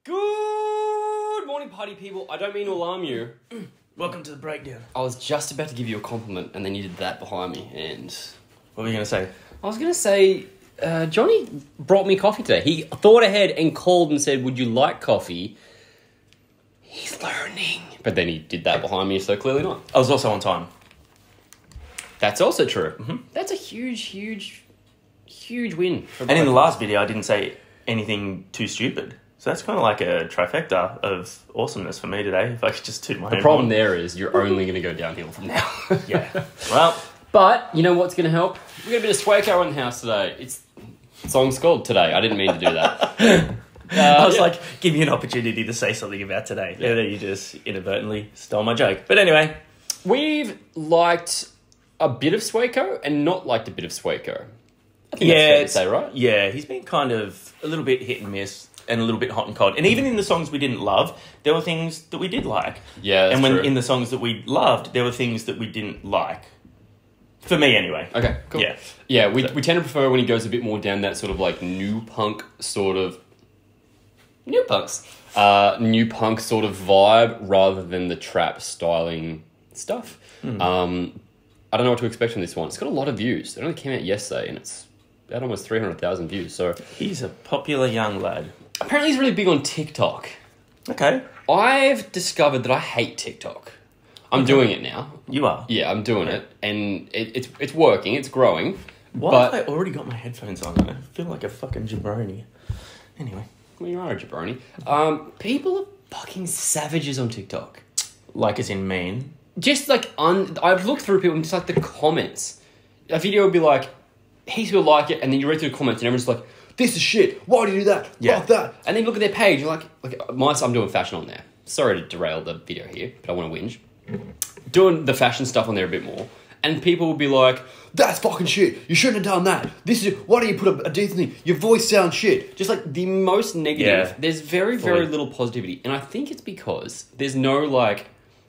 Good morning, party people. I don't mean to alarm you. Welcome to the breakdown. I was just about to give you a compliment, and then you did that behind me, and... What were you going to say? I was going to say, Johnny brought me coffee today. He thought ahead and called and said, would you like coffee? He's learning. But then he did that behind me, so clearly not. I was also on time. That's also true. Mm-hmm. That's a huge win. And in the last video, I didn't say anything too stupid. So that's kind of like a trifecta of awesomeness for me today, if I could just toot my own The problem horn. there is you're only going to go downhill from now. Yeah. Well, But you know what's going to help? We got a bit of Swayco in the house today. It's song's called today. I didn't mean to do that. I was like, give me an opportunity to say something about today. Yeah. And then you just inadvertently stole my joke. But anyway. We've liked a bit of Swayco and not liked a bit of Swayco. I think that's fair to say, right? Yeah, he's been kind of a little bit hit and miss and a little bit hot and cold. And even in the songs we didn't love, there were things that we did like. Yeah, that's And when true. in the songs that we loved, there were things that we didn't like. For me, anyway. Okay, cool. Yeah. Yeah, we tend to prefer when he goes a bit more down that sort of like new punk sort of... New punks. New punk sort of vibe rather than the trap styling stuff. I don't know what to expect from this one. It's got a lot of views. It only came out yesterday and it's at almost 300,000 views. So He's a popular young lad. apparently he's really big on TikTok. Okay. I've discovered that I hate TikTok. I'm doing it now. You are. Yeah, I'm doing it, and it's working. It's growing. Why but have I already got my headphones on? I feel like a fucking jabroni. Anyway. well, you are a jabroni. People are fucking savages on TikTok. Like as in mean. Just like I've looked through people and just like the comments. A video would be like, heaps will like it, and then you read through the comments and everyone's like, this is shit. Why do you do that? Yeah. Fuck that. And then you look at their page, you're like I'm doing fashion on there. Sorry to derail the video here, but I want to whinge. Doing the fashion stuff on there a bit more, and people will be like, that's fucking shit. You shouldn't have done that. This is why do you put a decent thing? Your voice sounds shit. Just like the most negative. Yeah. There's very Fully. little positivity, and I think it's because there's no like.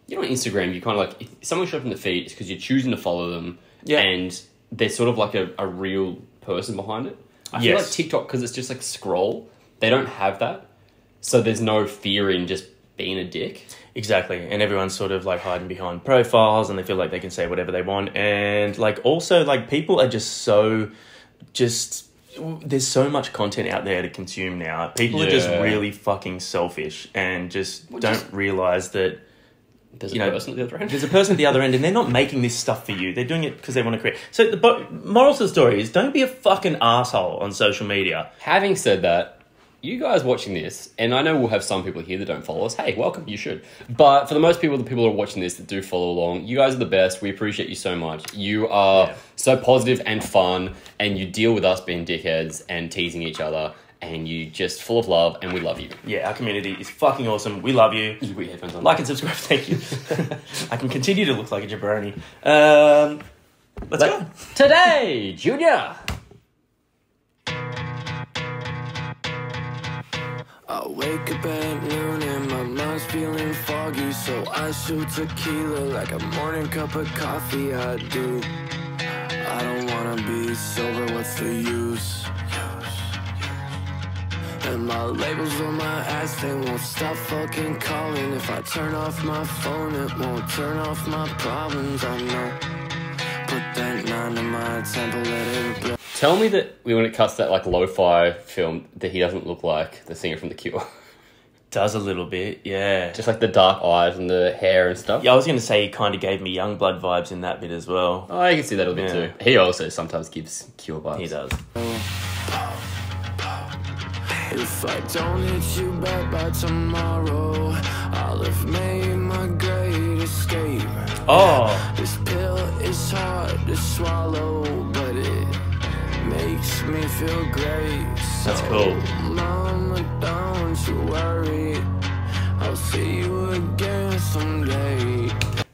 You know, on Instagram, you kind of like, if someone shows up in the feed, it's because you're choosing to follow them, Yeah. and they're sort of like a real person behind it. I feel Yes. like TikTok, because it's just like scroll, they don't have that. So there's no fear in just being a dick. Exactly. And everyone's sort of like hiding behind profiles and they feel like they can say whatever they want. And like also like people are just there's so much content out there to consume now. People are just Yeah. really fucking selfish and just Well, don't just- realize that There's a You know, person at the other end. there's a person at the other end and they're not making this stuff for you. They're doing it because they want to create. So the morals of the story is don't be a fucking asshole on social media. Having said that, you guys watching this, and I know we'll have some people here that don't follow us. Hey, welcome, you should. But for the most people, the people who are watching this that do follow along, you guys are the best. We appreciate you so much. You are so positive and fun, and you deal with us being dickheads and teasing each other, and you just full of love, and we love you. Yeah, our community is fucking awesome. We love you. You put your headphones on. Like and subscribe. Thank you. I can continue to look like a jabroni. Let's go. Today, Junior. I wake up at noon and my mind's feeling foggy, so I shoot tequila like a morning cup of coffee. I do. I don't wanna be sober, what's the use? And my labels on my ass, they won't stop fucking calling. If I turn off my phone, it won't turn off my problems. I know. Put that 9 in my temple, let it blow. Tell me that when it cuts that like lo-fi film, that he doesn't look like the singer from The Cure. Does a little bit, yeah. Just like the dark eyes and the hair and stuff. Yeah, I was going to say he kind of gave me Youngblood vibes in that bit as well. Oh, you can see that a little bit Yeah. too. He also sometimes gives Cure vibes. He does. If I don't hit you back by tomorrow, I'll have made my great escape. Oh, This pill is hard to swallow, but it makes me feel great. That's So, cool. Mama, don't you worry, I'll see you again someday.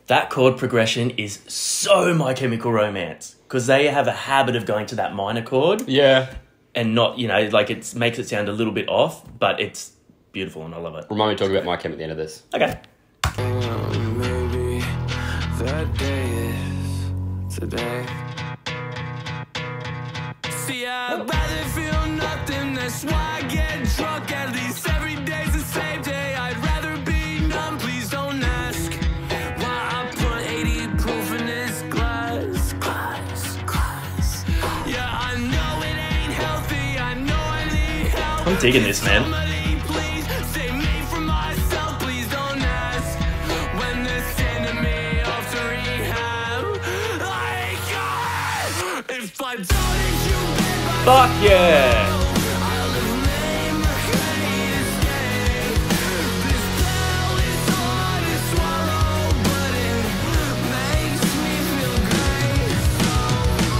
that chord progression is so My Chemical Romance. Because they have a habit of going to that minor chord Yeah. and not, you know, like it makes it sound a little bit off, but it's beautiful and I love it. Remind me to talk about my chem at the end of this. Okay. Maybe that day is today. See, I'd rather feel nothing, that's why I get drunk at least every day's the same. digging this, man. Somebody please save me from myself. Please don't ask when they're sending me off to rehab. If I doubted you, babe, Fuck yeah. I'll remain my escape. This pill is hard to swallow, but it makes me feel great. So,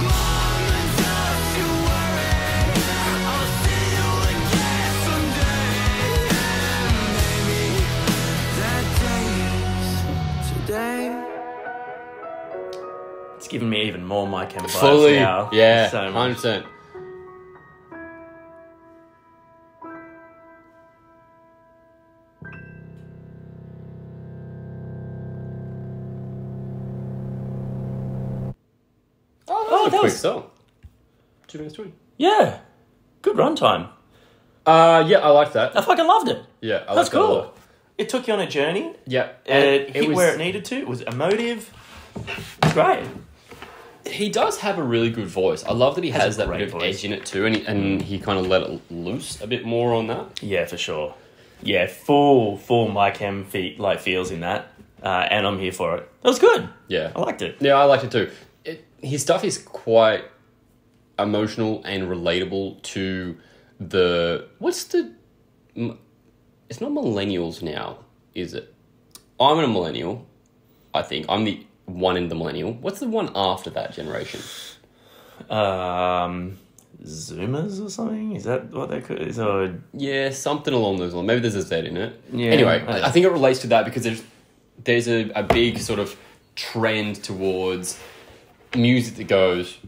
mama, don't you worry, I'll see you again someday. Maybe that day's today. It's giving me even more My Chem vibes Fully, now. yeah, So much. 100%. Oh, That that was a quick was- song. 2 minutes 20. Yeah. Good runtime. Yeah, I liked that. I fucking loved it. Yeah, I That's liked that a cool. lot. It took you on a journey. Yeah, It hit was- where it needed to. It was emotive. It's great. He does have a really good voice. I love that he has a that great bit of voice. edge in it too, and he kind of let it loose a bit more on that. Yeah, for sure. Yeah, full My Chem feels in that. And I'm here for it. That was good. Yeah, I liked it. yeah, I liked it too. His stuff is quite emotional and relatable to it's not millennials now, is it? I'm a millennial, I think. I'm the one in the millennial. What's the one after that generation? Zoomers or something? Is that what they could? So Yeah, something along those lines. Maybe there's a Z in it. Yeah. Anyway, I think it relates to that because there's a big sort of trend towards music that goes,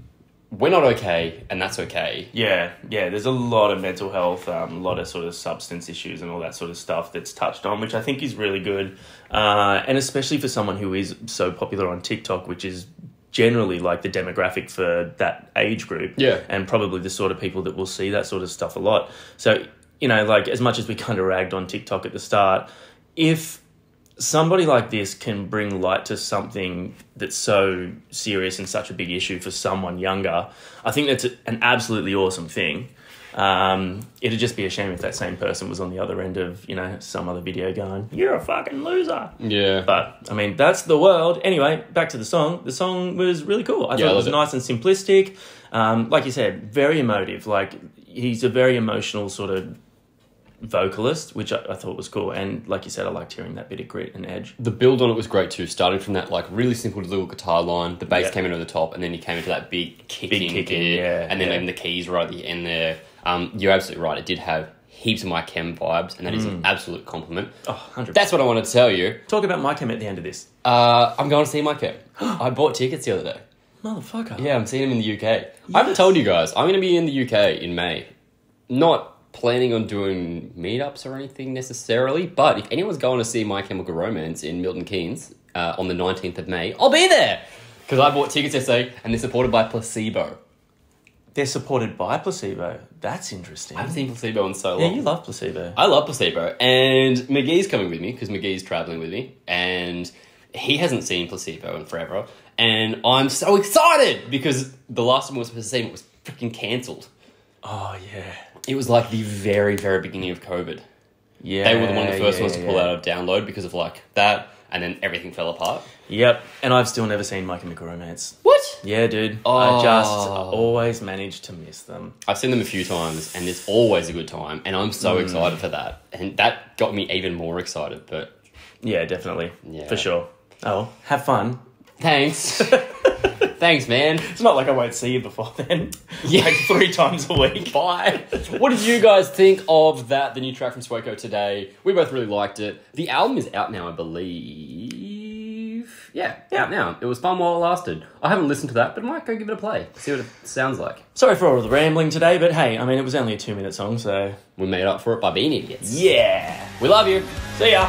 we're not okay, and that's okay. yeah. There's a lot of mental health, a lot of sort of substance issues and all that sort of stuff that's touched on, which I think is really good. And especially for someone who is so popular on TikTok, which is generally like the demographic for that age group. Yeah. And probably the sort of people that will see that sort of stuff a lot. So, you know, like as much as we kind of ragged on TikTok at the start, if somebody like this can bring light to something that's so serious and such a big issue for someone younger, I think that's an absolutely awesome thing. It'd just be a shame if that same person was on the other end of, you know, some other video going, you're a fucking loser. Yeah. But, I mean, that's the world. Anyway, back to the song. The song was really cool. I thought it was nice and simplistic. Like you said, very emotive. Like, he's a very emotional sort of vocalist, which I thought was cool. And like you said, I liked hearing that bit of grit and edge. The build on it was great too, starting from that like really simple little guitar line, the bass Yeah. came in over the top, and then you came into that big kicking kicking, bit, yeah, and then yeah. even the keys right at the end there. You're absolutely right, it did have heaps of My Chem vibes, and that is an absolute compliment. Oh, 100%. That's what I wanted to tell you. Talk about My Chem at the end of this. I'm going to see My Chem. I bought tickets the other day. Motherfucker. Yeah, I'm seeing him in the UK. I haven't told you guys, I'm going to be in the UK in May. Not planning on doing meetups or anything necessarily, but if anyone's going to see My Chemical Romance in Milton Keynes on the 19th of May, I'll be there! Because I bought tickets yesterday, and they're supported by Placebo. They're supported by Placebo. That's interesting. I haven't seen Placebo in so long. Yeah, you love Placebo. I love Placebo, and McGee's coming with me, because McGee's travelling with me, and he hasn't seen Placebo in forever, and I'm so excited, because the last time we were supposed to see him, it was freaking cancelled. Oh, yeah. It was like the very, very beginning of COVID. Yeah. They were one of the first ones to pull yeah. out of download because of like that, and then everything fell apart. Yep. And I've still never seen My Chemical Romance. What? Yeah, dude. Oh. I just always manage to miss them. I've seen them a few times, and it's always a good time, and I'm so excited for that. And that got me even more excited, but Yeah, definitely. Yeah. For sure. Oh, have fun. thanks. Thanks, man. It's not like I won't see you before then. Yeah. Like 3 times a week. Bye. What did you guys think of that, the new track from Swako today? We both really liked it. The album is out now, I believe. Yeah, out now. It was fun while it lasted. I haven't listened to that, but I might go give it a play, see what it sounds like. Sorry for all of the rambling today, but hey, I mean, it was only a 2-minute song, so... We made up for it by being idiots. Yeah. We love you. See ya.